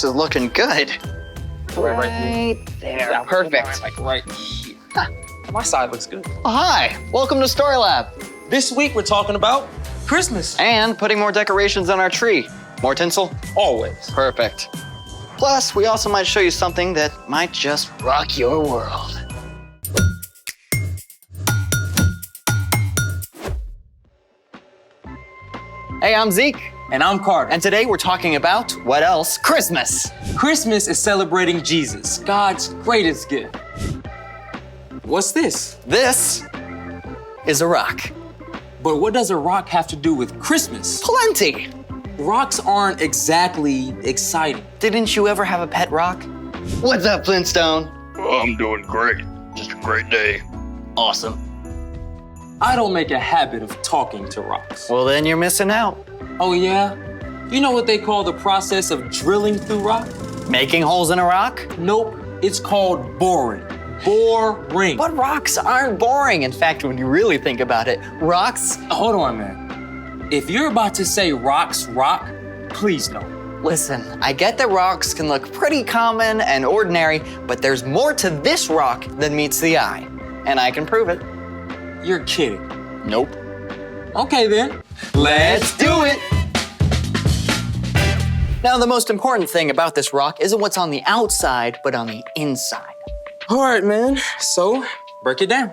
house is looking good. Right there. Yeah, perfect. Like right here. My side looks good. Oh, hi, welcome to Story Lab. This week we're talking about Christmas. And putting more decorations on our tree. More tinsel? Always. Perfect. Plus, we also might show you something that might just rock your world. Hey, I'm Zeke. And I'm Carter. And today we're talking about, what else? Christmas. Christmas is celebrating Jesus, God's greatest gift. What's this? This is a rock. But what does a rock have to do with Christmas? Plenty. Rocks aren't exactly exciting. Didn't you ever have a pet rock? What's up, Flintstone? Oh, I'm doing great. Just a great day. Awesome. I don't make a habit of talking to rocks. Well, then you're missing out. Oh yeah? You know what they call the process of drilling through rock? Making holes in a rock? Nope, it's called boring. Boring. But rocks aren't boring. In fact, when you really think about it, rocks... Hold on, man. If you're about to say rocks rock, please don't. Listen, I get that rocks can look pretty common and ordinary, but there's more to this rock than meets the eye. And I can prove it. You're kidding. Nope. Okay then, let's do it. Now, the most important thing about this rock isn't what's on the outside, but on the inside. All right, man. So, break it down.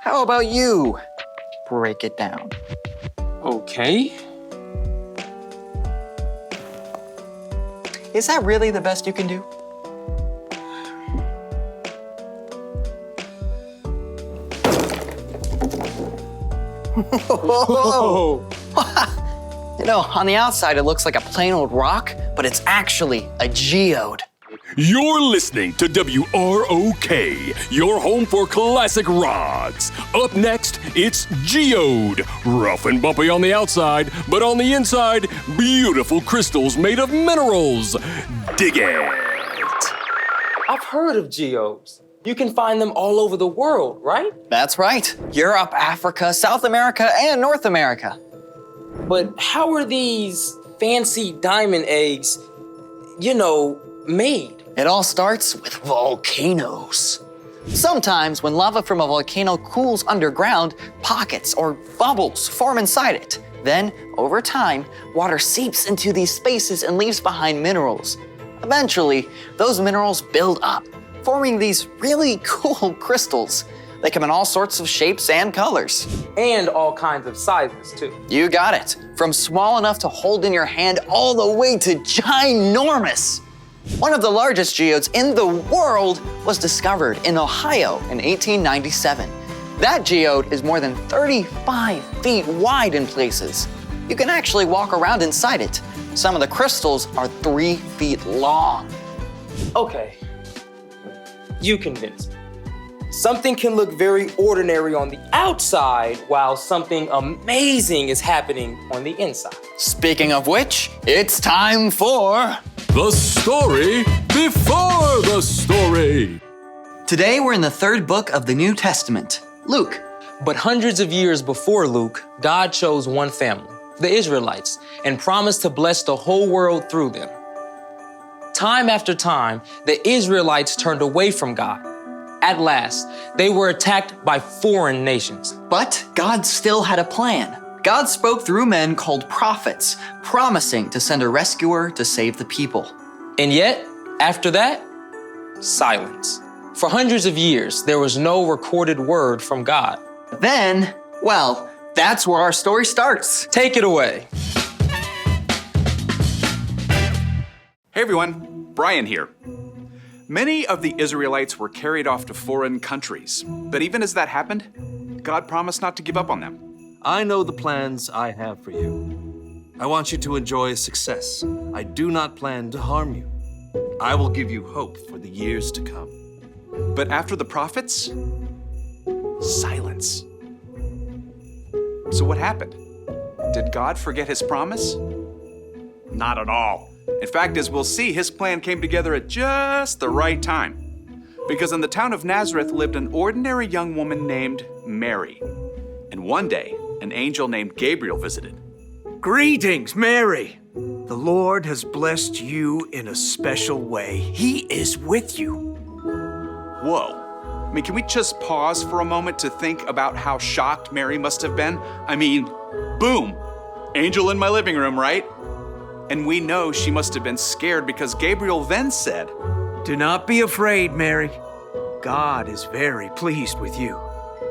How about you break it down? Okay. Is that really the best you can do? Whoa. You know, on the outside it looks like a plain old rock, but it's actually a geode. You're listening to WROK, your home for classic rocks. Up next, it's Geode. Rough and bumpy on the outside, but on the inside, beautiful crystals made of minerals. Dig it. I've heard of geodes. You can find them all over the world, right? That's right. Europe, Africa, South America, and North America. But how are these fancy diamond eggs, made? It all starts with volcanoes. Sometimes when lava from a volcano cools underground, pockets or bubbles form inside it. Then, over time, water seeps into these spaces and leaves behind minerals. Eventually, those minerals build up, forming these really cool crystals. They come in all sorts of shapes and colors. And all kinds of sizes, too. You got it. From small enough to hold in your hand all the way to ginormous. One of the largest geodes in the world was discovered in Ohio in 1897. That geode is more than 35 feet wide in places. You can actually walk around inside it. Some of the crystals are 3 feet long. Okay, you convinced me. Something can look very ordinary on the outside while something amazing is happening on the inside. Speaking of which, it's time for... The story before the story. Today we're in the third book of the New Testament, Luke. But hundreds of years before Luke, God chose one family, the Israelites, and promised to bless the whole world through them. Time after time, the Israelites turned away from God. At last, they were attacked by foreign nations. But God still had a plan. God spoke through men called prophets, promising to send a rescuer to save the people. And yet, after that, silence. For hundreds of years, there was no recorded word from God. Then, well, that's where our story starts. Take it away. Hey everyone, Brian here. Many of the Israelites were carried off to foreign countries, but even as that happened, God promised not to give up on them. I know the plans I have for you. I want you to enjoy success. I do not plan to harm you. I will give you hope for the years to come. But after the prophets, silence. So what happened? Did God forget his promise? Not at all. In fact, as we'll see, his plan came together at just the right time. Because in the town of Nazareth lived an ordinary young woman named Mary. And one day, an angel named Gabriel visited. Greetings, Mary. The Lord has blessed you in a special way. He is with you. Whoa. I mean, can we just pause for a moment to think about how shocked Mary must have been? I mean, boom, angel in my living room, right? And we know she must have been scared because Gabriel then said, Do not be afraid, Mary. God is very pleased with you.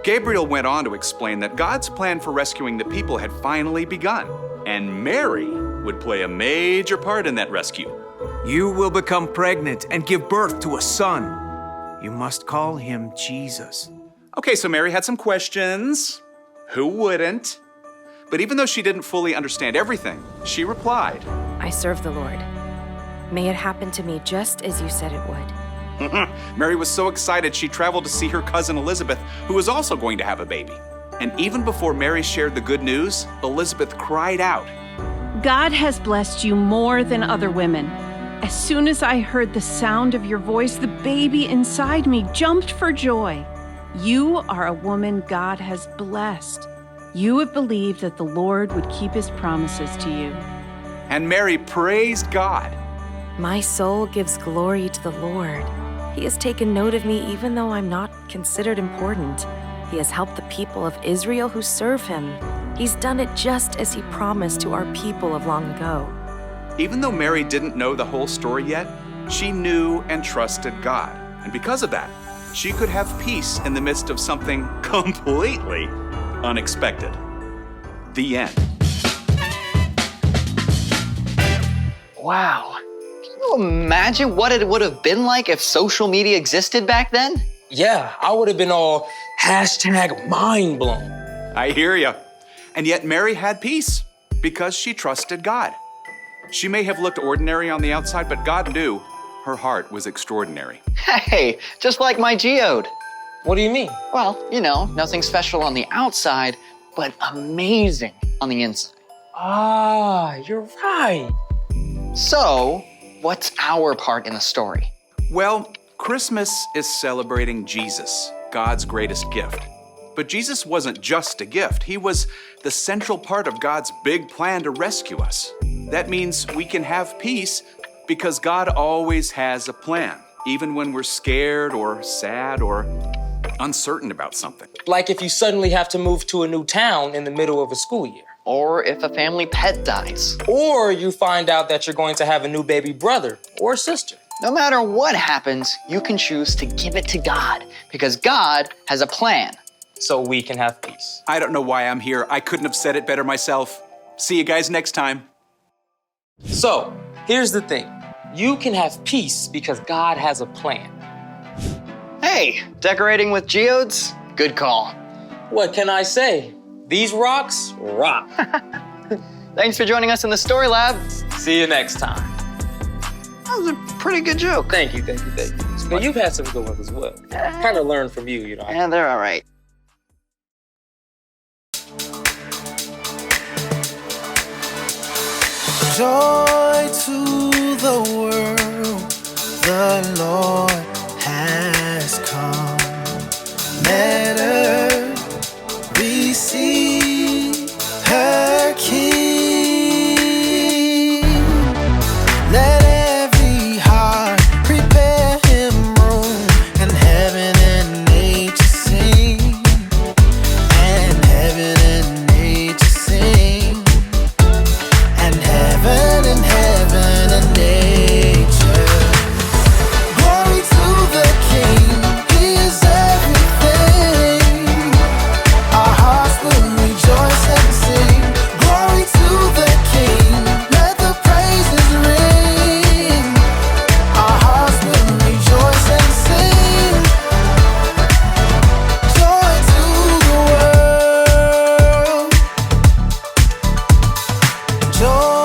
Gabriel went on to explain that God's plan for rescuing the people had finally begun, and Mary would play a major part in that rescue. You will become pregnant and give birth to a son. You must call him Jesus. Okay, so Mary had some questions. Who wouldn't? But even though she didn't fully understand everything, she replied, I serve the Lord. May it happen to me just as you said it would. Mary was so excited she traveled to see her cousin Elizabeth, who was also going to have a baby. And even before Mary shared the good news, Elizabeth cried out, God has blessed you more than other women. As soon as I heard the sound of your voice, the baby inside me jumped for joy. You are a woman God has blessed. You have believed that the Lord would keep his promises to you. And Mary praised God. My soul gives glory to the Lord. He has taken note of me even though I'm not considered important. He has helped the people of Israel who serve him. He's done it just as he promised to our people of long ago. Even though Mary didn't know the whole story yet, she knew and trusted God. And because of that, she could have peace in the midst of something completely unexpected. The end. Wow. Can you imagine what it would have been like if social media existed back then? Yeah, I would have been all #mind blown. I hear ya. And yet Mary had peace because she trusted God. She may have looked ordinary on the outside, but God knew her heart was extraordinary. Hey, just like my geode. What do you mean? Well, you know, nothing special on the outside, but amazing on the inside. Ah, you're right. So, what's our part in the story? Well, Christmas is celebrating Jesus, God's greatest gift. But Jesus wasn't just a gift. He was the central part of God's big plan to rescue us. That means we can have peace because God always has a plan, even when we're scared or sad or uncertain about something. Like if you suddenly have to move to a new town in the middle of a school year. Or if a family pet dies. Or you find out that you're going to have a new baby brother or sister. No matter what happens, you can choose to give it to God because God has a plan. So we can have peace. I don't know why I'm here. I couldn't have said it better myself. See you guys next time. So, here's the thing. You can have peace because God has a plan. Hey, decorating with geodes? Good call. What can I say? These rocks rock. Thanks for joining us in the Story Lab. See you next time. That was a pretty good joke. Thank you. But you've had some good ones as well. Kind of learned from you, you know. Yeah, they're all right. Joy to the world, the Lord has come. Let earth receive her King. Let every heart prepare him room, and heaven and nature sing, and heaven and nature sing. Heaven and nature. Glory to the King, He is everything. Our hearts will rejoice and sing. Glory to the King, let the praises ring. Our hearts will rejoice and sing. Joy to the world. Joy